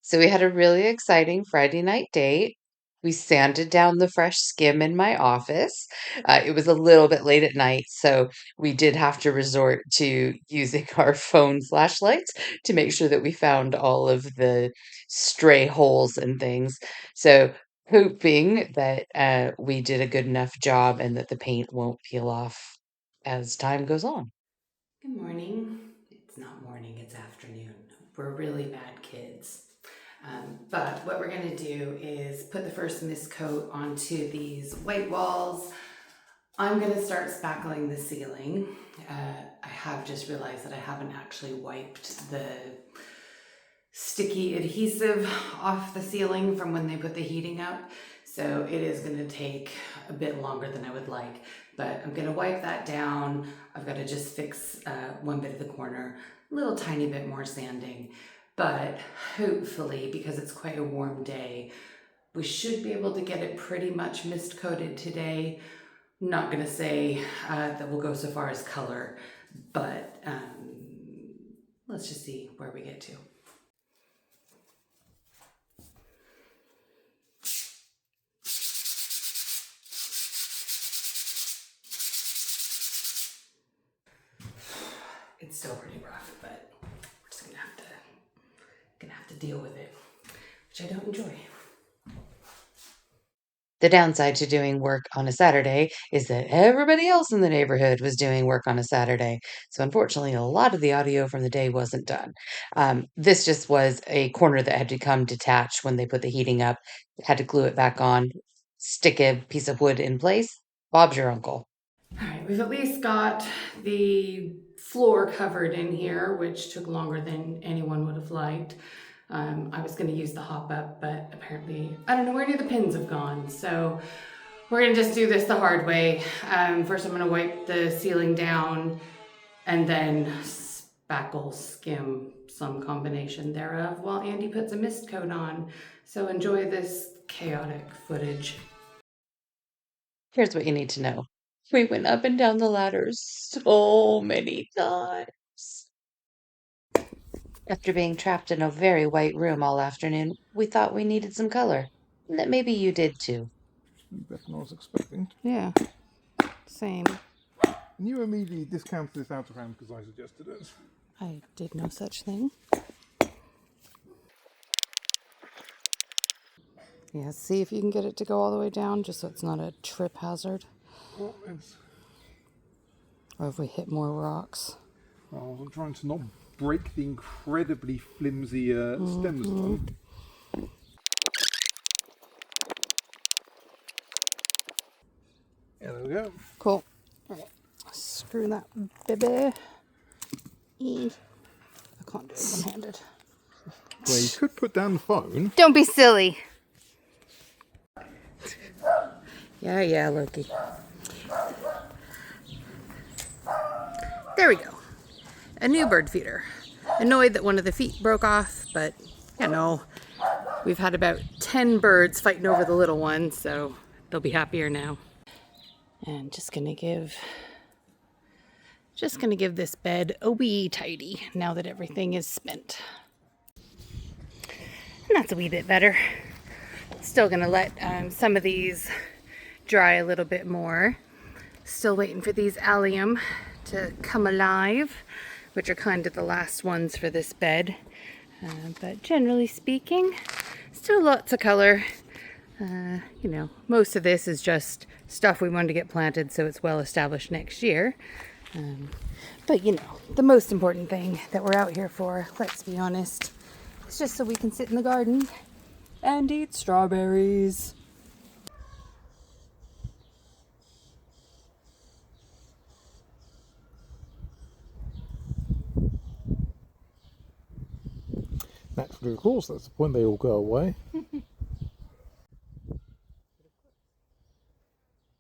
So we had a really exciting Friday night date. We sanded down the fresh skim in my office. It was a little bit late at night, so we did have to resort to using our phone flashlights to make sure that we found all of the stray holes and things. So hoping that we did a good enough job and that the paint won't peel off as time goes on. Good morning. It's not morning, it's afternoon. We're really bad kids. But what we're going to do is put the first mist coat onto these white walls. I'm going to start spackling the ceiling. I have just realized that I haven't actually wiped the sticky adhesive off the ceiling from when they put the heating up. So it is going to take a bit longer than I would like, but I'm going to wipe that down. I've got to just fix one bit of the corner, a little tiny bit more sanding, but hopefully, because it's quite a warm day, we should be able to get it pretty much mist coated today. I'm not going to say that we'll go so far as color, but let's just see where we get to. It's still pretty rough, but we're just gonna have to deal with it, which I don't enjoy. The downside to doing work on a Saturday is that everybody else in the neighborhood was doing work on a Saturday. So unfortunately, a lot of the audio from the day wasn't done. This just was a corner that had become detached when they put the heating up, had to glue it back on, stick a piece of wood in place. Bob's your uncle. All right, we've at least got the floor covered in here, which took longer than anyone would have liked. I was going to use the hop up, but apparently I don't know where any of the pins have gone. So we're going to just do this the hard way. First, I'm going to wipe the ceiling down and then spackle, skim, some combination thereof while Andy puts a mist coat on. So enjoy this chaotic footage. Here's what you need to know. We went up and down the ladders so many times. After being trapped in a very white room all afternoon, we thought we needed some color. And that maybe you did too. Better than I was expecting. Yeah, same. And you immediately discounted this out of hand because I suggested it. I did no such thing. Yeah, see if you can get it to go all the way down, just so it's not a trip hazard. Well, it's... Or if we hit more rocks. Well, I'm trying to not break the incredibly flimsy stems though. Yeah, there we go. Cool. Screw that baby. I can't do it one-handed. Well, you could put down the phone. Don't be silly. Yeah, Loki. There we go. A new bird feeder. Annoyed that one of the feet broke off, but you know, we've had about 10 birds fighting over the little one, so they'll be happier now. And just gonna give this bed a wee tidy now that everything is spent. And that's a wee bit better. Still gonna let some of these dry a little bit more. Still waiting for these allium to come alive, which are kind of the last ones for this bed. But generally speaking, still lots of color. You know, most of this is just stuff we wanted to get planted so it's well established next year. But you know, the most important thing that we're out here for, let's be honest, is just so we can sit in the garden and eat strawberries. Naturally, of course, that's when they all go away.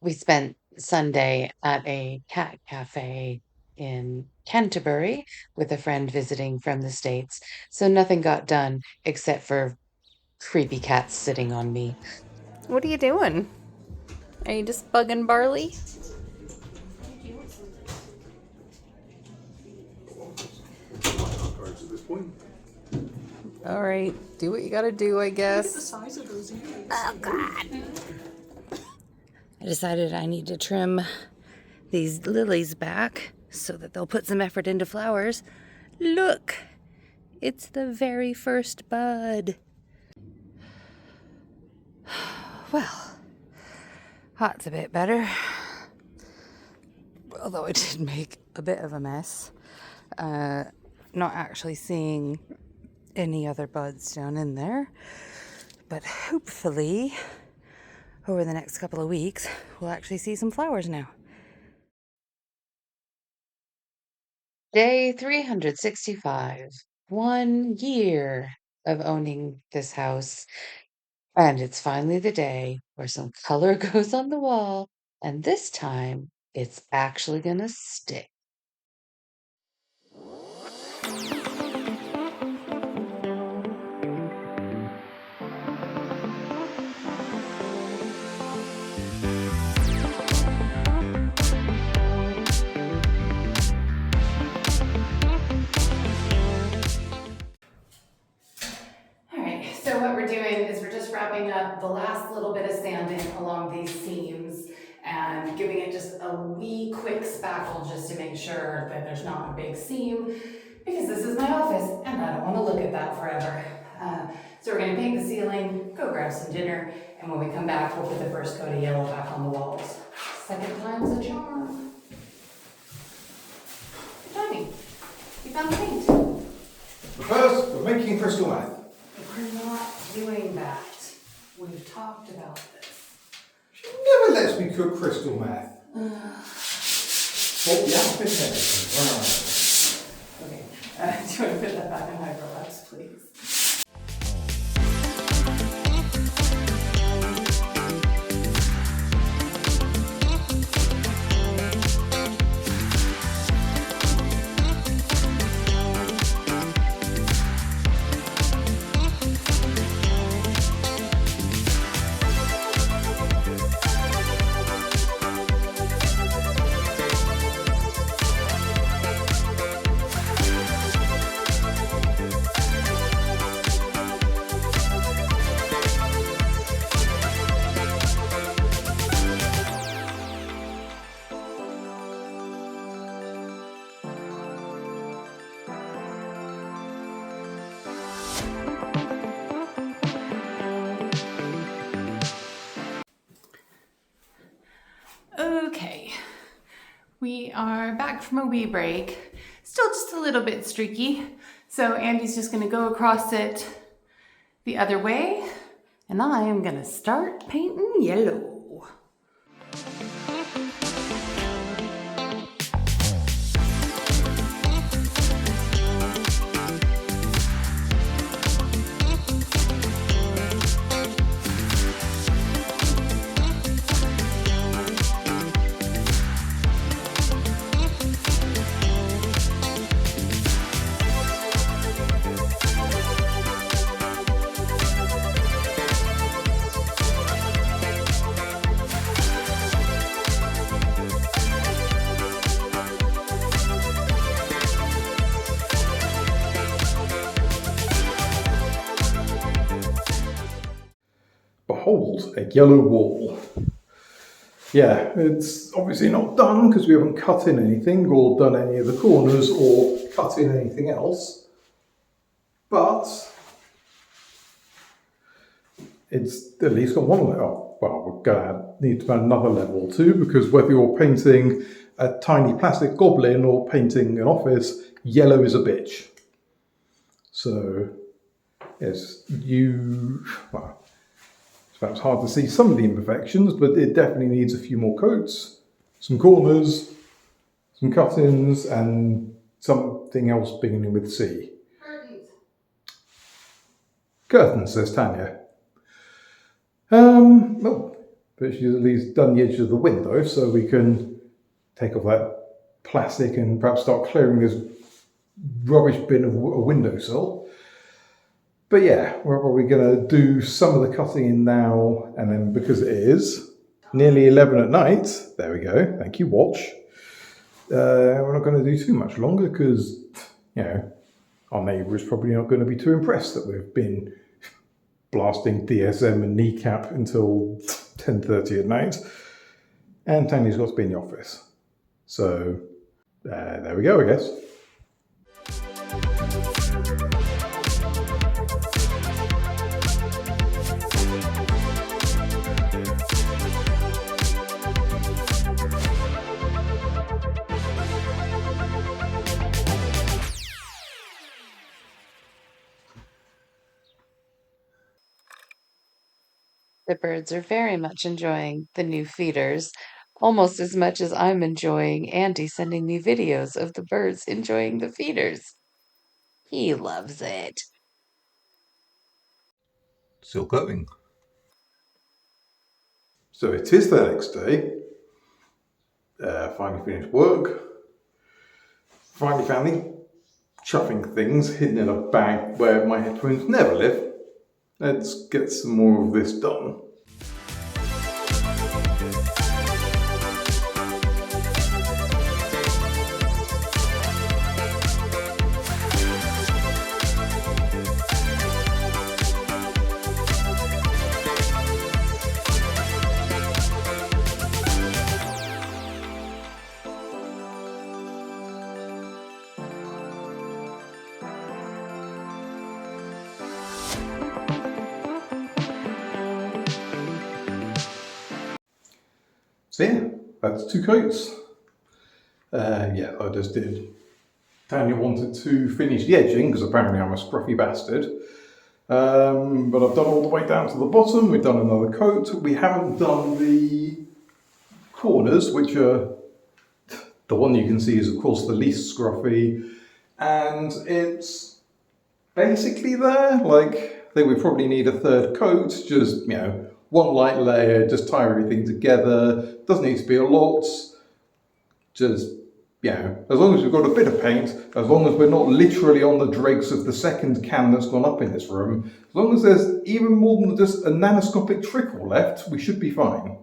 We spent Sunday at a cat cafe in Canterbury with a friend visiting from the States, so nothing got done except for creepy cats sitting on me. What are you doing? Are you just bugging Barley? At this point. All right, do what you gotta do, I guess. Look at the size of those ears. Oh, God. I decided I need to trim these lilies back so that they'll put some effort into flowers. Look, it's the very first bud. Well, hot's a bit better, although it did make a bit of a mess. Not actually seeing any other buds down in there, but hopefully over the next couple of weeks we'll actually see some flowers now. Day 365. 1 year of owning this house. And it's finally the day where some color goes on the wall, and this time it's actually gonna stick. All right, so what we're doing is we're just wrapping up the last little bit of sanding along these seams and giving it just a wee quick spackle just to make sure that there's not a big seam, because this is my office and I don't want to look at that forever. So we're going to paint the ceiling, go grab some dinner, and when we come back we'll put the first coat of yellow back on the walls. Second time's a charm. Johnny, you found the paint. First, we're making crystal meth. We're not doing that. We've talked about this. She never lets me cook crystal meth. Oh, yeah, Okay, do you want to put that back in hyperlapse, please? Okay, we are back from a wee break. Still just a little bit streaky. So Andy's just gonna go across it the other way, and I am gonna start painting yellow. Behold, a yellow wall. Yeah, it's obviously not done because we haven't cut in anything or done any of the corners or cut in anything else. But it's at least got one level. Well, we're going to need to add another level too, because whether you're painting a tiny plastic goblin or painting an office, yellow is a bitch. So, yes, well, it's perhaps hard to see some of the imperfections, but it definitely needs a few more coats, some corners, some cut-ins, and something else beginning with C. Curtains. Curtains, says Tanya. But she's at least done the edge of the window, so we can take off that plastic and perhaps start clearing this rubbish bin of a windowsill. But yeah, we're probably going to do some of the cutting in now, and then because it is nearly 11 at night, there we go, thank you, watch. We're not going to do too much longer because, our neighbour is probably not going to be too impressed that we've been blasting DSM and kneecap until 10:30 at night. And Tanya's got to be in the office. So there we go, I guess. The birds are very much enjoying the new feeders, almost as much as I'm enjoying Andy sending me videos of the birds enjoying the feeders. He loves it. Still going. So it is the next day. Finally finished work. Finally found the chuffing things hidden in a bag where my headphones never live. Let's get some more of this done. So yeah, that's 2 coats. Yeah, I just did. Tanya wanted to finish the edging because apparently I'm a scruffy bastard. But I've done all the way down to the bottom. We've done another coat. We haven't done the corners, which are the one you can see is of course the least scruffy, and it's basically there. Like, I think we probably need a 3rd coat, just, you know, one light layer, just tie everything together. Doesn't need to be a lot. Just, you know, as long as we've got a bit of paint, as long as we're not literally on the dregs of the 2nd can that's gone up in this room, as long as there's even more than just a nanoscopic trickle left, we should be fine.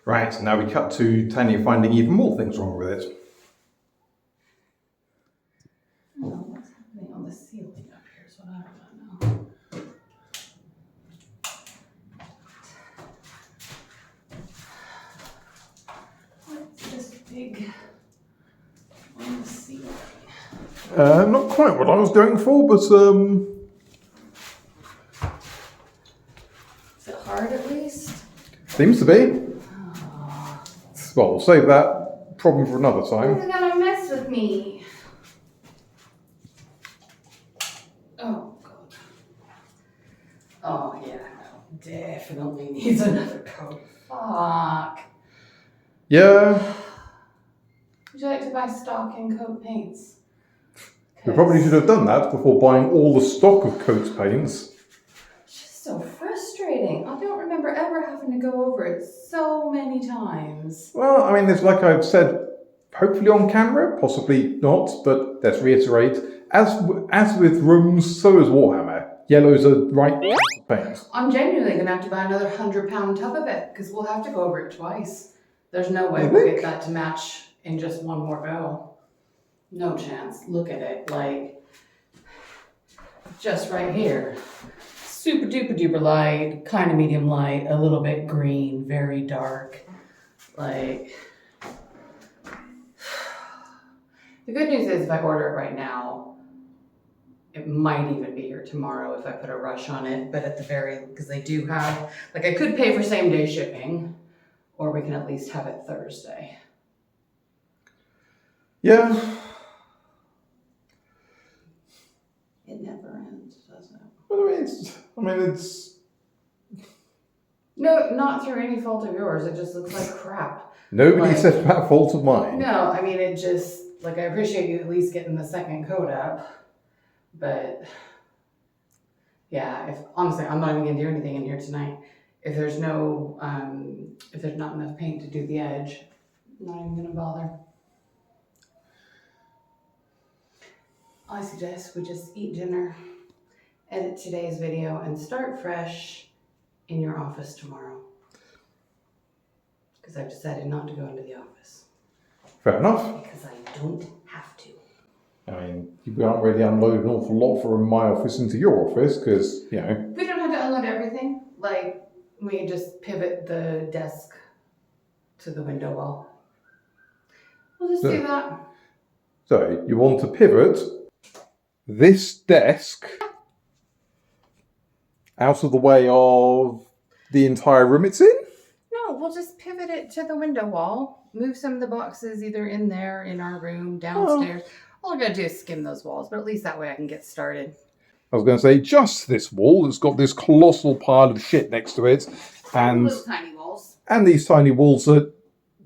Right, now we cut to Tanya finding even more things wrong with it. Oh, what's happening on the ceiling up here is what I want to know. What's this big on the ceiling? Not quite what I was going for, but Is it hard at least? seems to be. Well, we'll save that problem for another time. Who's gonna mess with me? Oh god. Oh yeah, no, definitely needs another coat. Fuck. Yeah, Would you like to buy stock and coat paints? we probably should have done that before buying all the stock of coats paints. It's just so frustrating. I don't remember ever having to go over it so many times. Well, I mean, it's like I've said, hopefully on camera, possibly not, but let's reiterate, as with rooms, so is Warhammer. Yellow's a right paint. I'm genuinely gonna have to buy another 100-pound tub of it because we'll have to go over it twice. There's no way we'll get that to match in just one more go. No chance. Look at it, like, just right here. Super duper duper light, kind of medium light, a little bit green, very dark. Like, the good news is if I order it right now, it might even be here tomorrow if I put a rush on it, but at the very, because they do have, like, I could pay for same day shipping, or we can at least have it Thursday. Yeah. It never ends, does it? But I mean, it's... No, not through any fault of yours. It just looks like crap. Nobody Like, said that fault of mine. No, I mean, it just, like, I appreciate you at least getting the 2nd coat up, but yeah, if honestly, I'm not even gonna do anything in here tonight. If there's no, if there's not enough paint to do the edge, I'm not even gonna bother. I suggest we just eat dinner, edit today's video, and start fresh in your office tomorrow. Because I've decided not to go into the office. Fair enough. because I don't have to. I mean, you can't really unload an awful lot from my office into your office because, you know. We don't have to unload everything. Like, we can just pivot the desk to the window wall. We'll just do that. So, you want to pivot this desk out of the way of the entire room it's in? No, we'll just pivot it to the window wall. Move some of the boxes either in there, in our room, downstairs. All I gotta do is skim those walls, but at least that way I can get started. I was going to say, just this wall that's got this colossal pile of shit next to it, and Little tiny walls. and these tiny walls that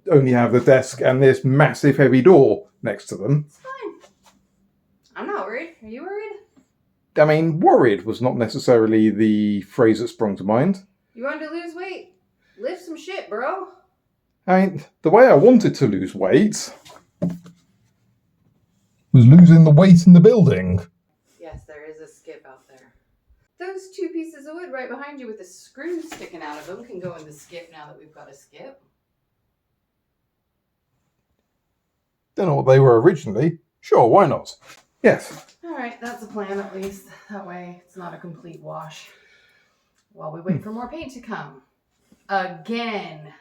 only have the desk and this massive heavy door next to them. It's fine. I'm not worried. Are you worried? I mean, worried was not necessarily the phrase that sprung to mind. You wanted to lose weight? Lift some shit, bro. I mean, the way I wanted to lose weight was losing the weight in the building. Yes, there is a skip out there. Those two pieces of wood right behind you with the screws sticking out of them can go in the skip now that we've got a skip. Don't know what they were originally. Sure, why not? Yes. Alright, that's a plan at least. That way it's not a complete wash. While we wait for more paint to come. Again.